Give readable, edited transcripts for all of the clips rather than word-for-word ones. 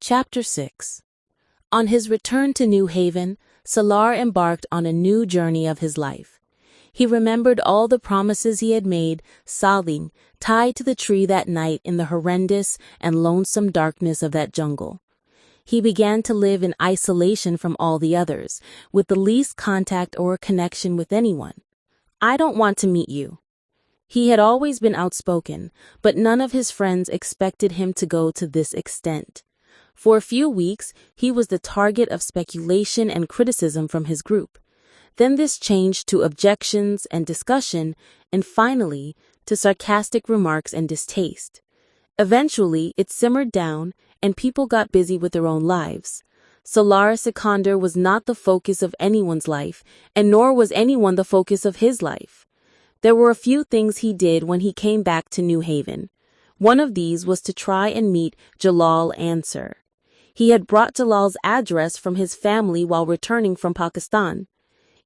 Chapter 6. On his return to New Haven, Salar embarked on a new journey of his life. He remembered all the promises he had made, sobbing, tied to the tree that night in the horrendous and lonesome darkness of that jungle. He began to live in isolation from all the others, with the least contact or connection with anyone. "I don't want to meet you." He had always been outspoken, but none of his friends expected him to go to this extent. For a few weeks, he was the target of speculation and criticism from his group. Then this changed to objections and discussion, and finally, to sarcastic remarks and distaste. Eventually, it simmered down, and people got busy with their own lives. Salar Sikandar was not the focus of anyone's life, and nor was anyone the focus of his life. There were a few things he did when he came back to New Haven. One of these was to try and meet Jalal Ansar. He had brought Jalal's address from his family while returning from Pakistan.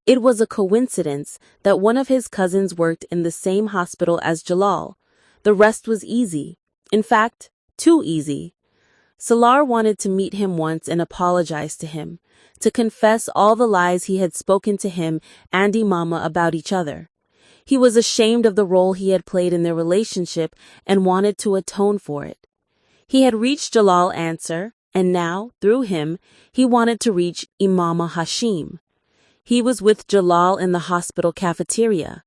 It was a coincidence that one of his cousins worked in the same hospital as Jalal. The rest was easy. In fact, too easy. Salar wanted to meet him once and apologize to him, to confess all the lies he had spoken to him and Imama about each other. He was ashamed of the role he had played in their relationship and wanted to atone for it. He had reached Jalal Ansar, and now, through him, he wanted to reach Imama Hashim. He was with Jalal in the hospital cafeteria.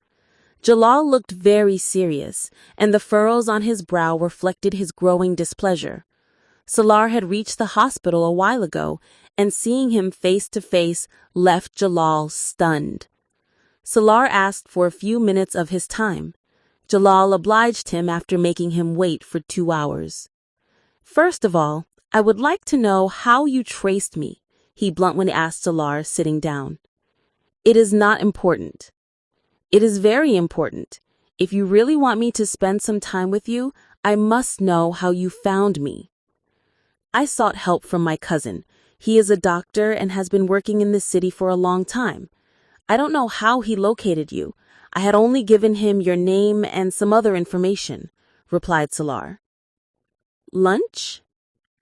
Jalal looked very serious, and the furrows on his brow reflected his growing displeasure. Salar had reached the hospital a while ago, and seeing him face to face left Jalal stunned. Salar asked for a few minutes of his time. Jalal obliged him after making him wait for 2 hours. "First of all, I would like to know how you traced me," he bluntly asked Salar, sitting down. "It is not important." "It is very important. If you really want me to spend some time with you, I must know how you found me." "I sought help from my cousin. He is a doctor and has been working in this city for a long time. I don't know how he located you. I had only given him your name and some other information," replied Salar. "Lunch?"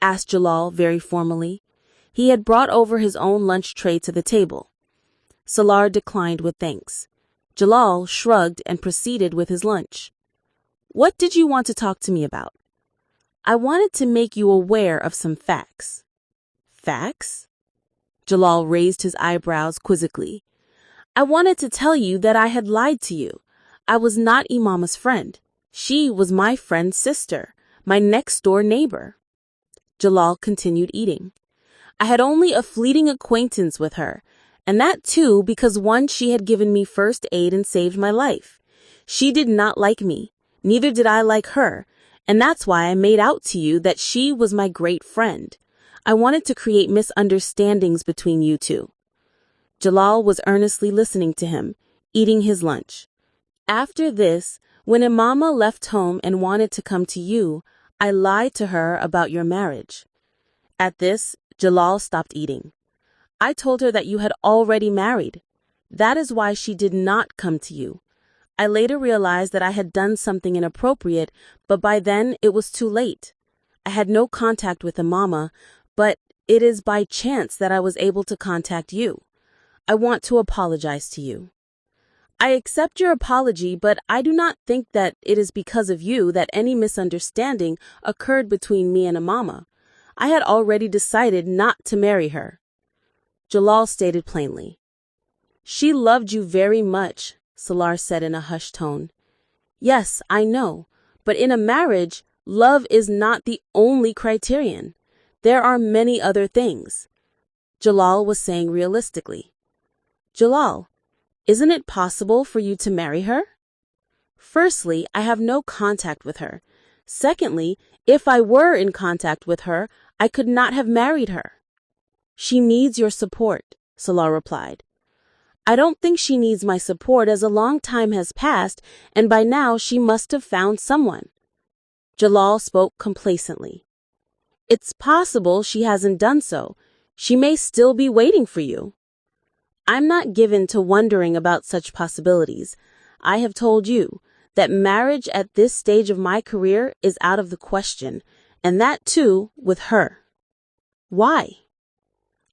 asked Jalal very formally. He had brought over his own lunch tray to the table. Salar declined with thanks. Jalal shrugged and proceeded with his lunch. "What did you want to talk to me about?" "I wanted to make you aware of some facts." "Facts?" Jalal raised his eyebrows quizzically. "I wanted to tell you that I had lied to you. I was not Imama's friend. She was my friend's sister, my next-door neighbor." Jalal continued eating. "I had only a fleeting acquaintance with her, and that too because once she had given me first aid and saved my life. She did not like me, neither did I like her, and that's why I made out to you that she was my great friend. I wanted to create misunderstandings between you two." Jalal was earnestly listening to him, eating his lunch. "After this, when Imama left home and wanted to come to you, I lied to her about your marriage." At this, Jalal stopped eating. "I told her that you had already married. That is why she did not come to you. I later realized that I had done something inappropriate, but by then it was too late. I had no contact with Imama, but it is by chance that I was able to contact you. I want to apologize to you." "I accept your apology, but I do not think that it is because of you that any misunderstanding occurred between me and Imama. I had already decided not to marry her." Jalal stated plainly. "She loved you very much," Salar said in a hushed tone. "Yes, I know, but in a marriage, love is not the only criterion. There are many other things." Jalal was saying realistically. "Jalal, isn't it possible for you to marry her?" "Firstly, I have no contact with her. Secondly, if I were in contact with her, I could not have married her." "She needs your support," Salar replied. "I don't think she needs my support, as a long time has passed, and by now she must have found someone." Jalal spoke complacently. "It's possible she hasn't done so. She may still be waiting for you." "I'm not given to wondering about such possibilities. I have told you that marriage at this stage of my career is out of the question, and that too with her." Why?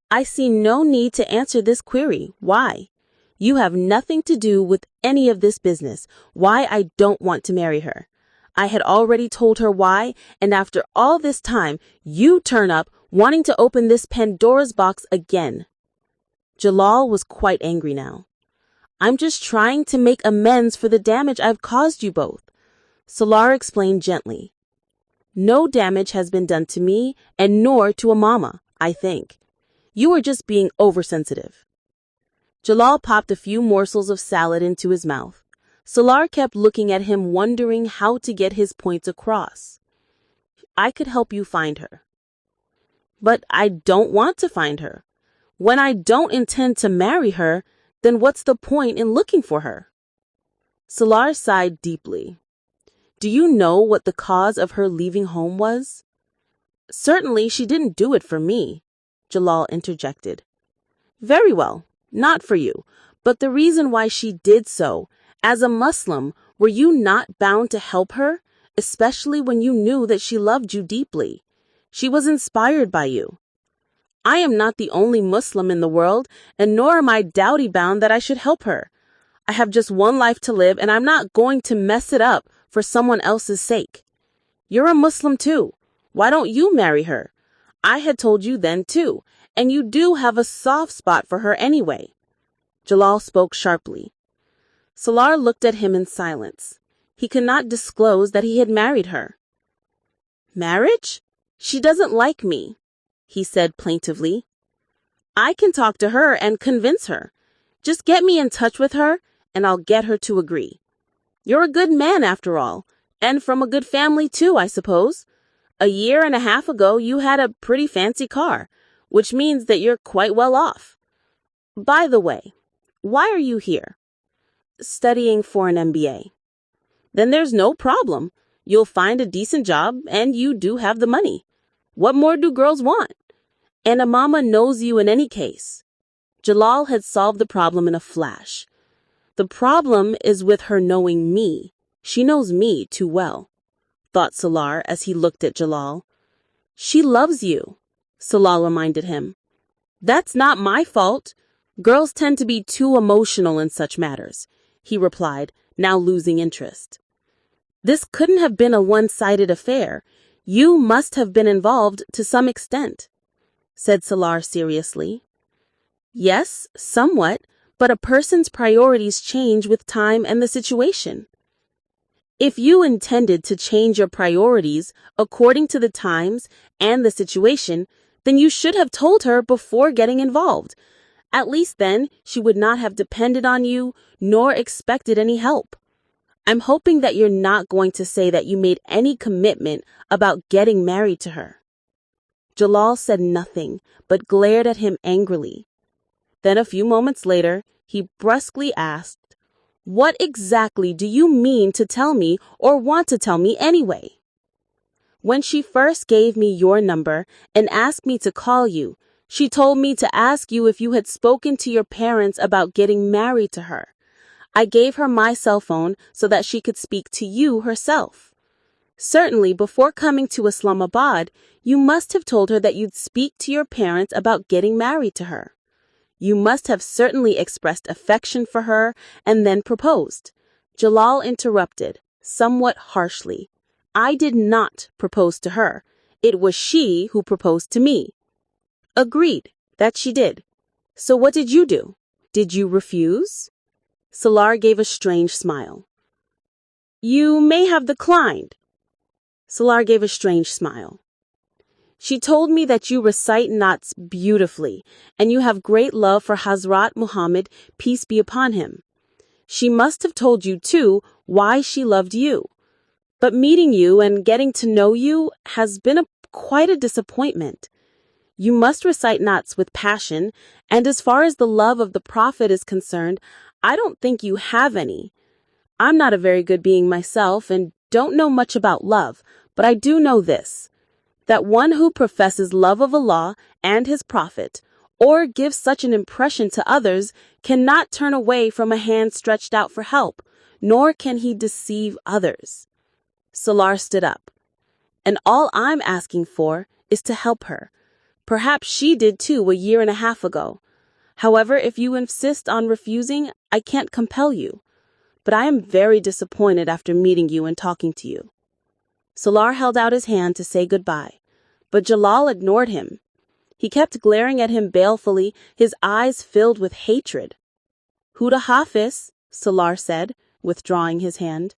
I see no need to answer this query. Why? You have nothing to do with any of this business. Why I don't want to marry her. I had already told her why, and after all this time, you turn up wanting to open this Pandora's box again. Jalal was quite angry now. I'm just trying to make amends for the damage I've caused you both. Salar explained gently. No damage has been done to me, and nor to Umama, I think. You are just being oversensitive. Jalal popped a few morsels of salad into his mouth. Salar kept looking at him, wondering how to get his points across. I could help you find her. But I don't want to find her. When I don't intend to marry her, then what's the point in looking for her? Salar sighed deeply. Do you know what the cause of her leaving home was? Certainly she didn't do it for me, Jalal interjected. Very well, not for you, but the reason why she did so, as a Muslim, were you not bound to help her, especially when you knew that she loved you deeply? She was inspired by you. I am not the only Muslim in the world, and nor am I duty-bound that I should help her. I have just one life to live, and I'm not going to mess it up for someone else's sake. You're a Muslim too. Why don't you marry her? I had told you then too, and you do have a soft spot for her anyway. Jalal spoke sharply. Salar looked at him in silence. He could not disclose that he had married her. Marriage? She doesn't like me, he said plaintively. I can talk to her and convince her. Just get me in touch with her, and I'll get her to agree. You're a good man after all, and from a good family too, I suppose. A year and a half ago you had a pretty fancy car, which means that you're quite well off. By the way, why are you here? Studying for an MBA. Then there's no problem. You'll find a decent job, and you do have the money. What more do girls want? And Umama knows you in any case. Jalal had solved the problem in a flash. The problem is with her knowing me. She knows me too well, thought Salar as he looked at Jalal. She loves you, Salar reminded him. That's not my fault. Girls tend to be too emotional in such matters, he replied, now losing interest. This couldn't have been a one-sided affair. You must have been involved to some extent, said Salar seriously. Yes, somewhat, but a person's priorities change with time and the situation. If you intended to change your priorities according to the times and the situation, then you should have told her before getting involved. At least then she would not have depended on you nor expected any help. I'm hoping that you're not going to say that you made any commitment about getting married to her. Jalal said nothing, but glared at him angrily. Then a few moments later, he brusquely asked, What exactly do you mean to tell me or want to tell me anyway? When she first gave me your number and asked me to call you, she told me to ask you if you had spoken to your parents about getting married to her. I gave her my cell phone so that she could speak to you herself. Certainly, before coming to Islamabad, you must have told her that you'd speak to your parents about getting married to her. You must have certainly expressed affection for her and then proposed. Jalal interrupted, somewhat harshly. I did not propose to her. It was she who proposed to me. Agreed, that she did. So what did you do? Did you refuse? Salar gave a strange smile. You may have declined. Salar gave a strange smile. She told me that you recite Nats beautifully, and you have great love for Hazrat Muhammad, peace be upon him. She must have told you, too, why she loved you. But meeting you and getting to know you has been quite a disappointment. You must recite Nats with passion, and as far as the love of the Prophet is concerned, I don't think you have any. I'm not a very good being myself and don't know much about love, but I do know this, that one who professes love of Allah and His Prophet, or gives such an impression to others, cannot turn away from a hand stretched out for help, nor can he deceive others. Salar stood up. And all I'm asking for is to help her. Perhaps she did too a year and a half ago. However, if you insist on refusing, I can't compel you. But I am very disappointed after meeting you and talking to you." Salar held out his hand to say goodbye, but Jalal ignored him. He kept glaring at him balefully, his eyes filled with hatred. "Huda Hafiz," Salar said, withdrawing his hand.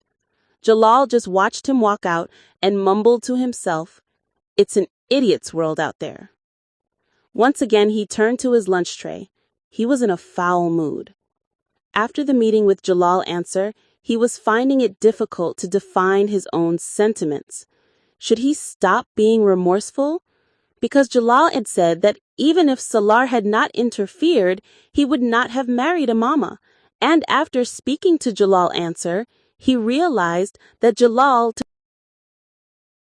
Jalal just watched him walk out and mumbled to himself, "It's an idiot's world out there." Once again he turned to his lunch tray. He was in a foul mood. After the meeting with Jalal Answer, he was finding it difficult to define his own sentiments. Should he stop being remorseful? Because Jalal had said that even if Salar had not interfered, he would not have married Umama. And after speaking to Jalal Answer, he realized that Jalal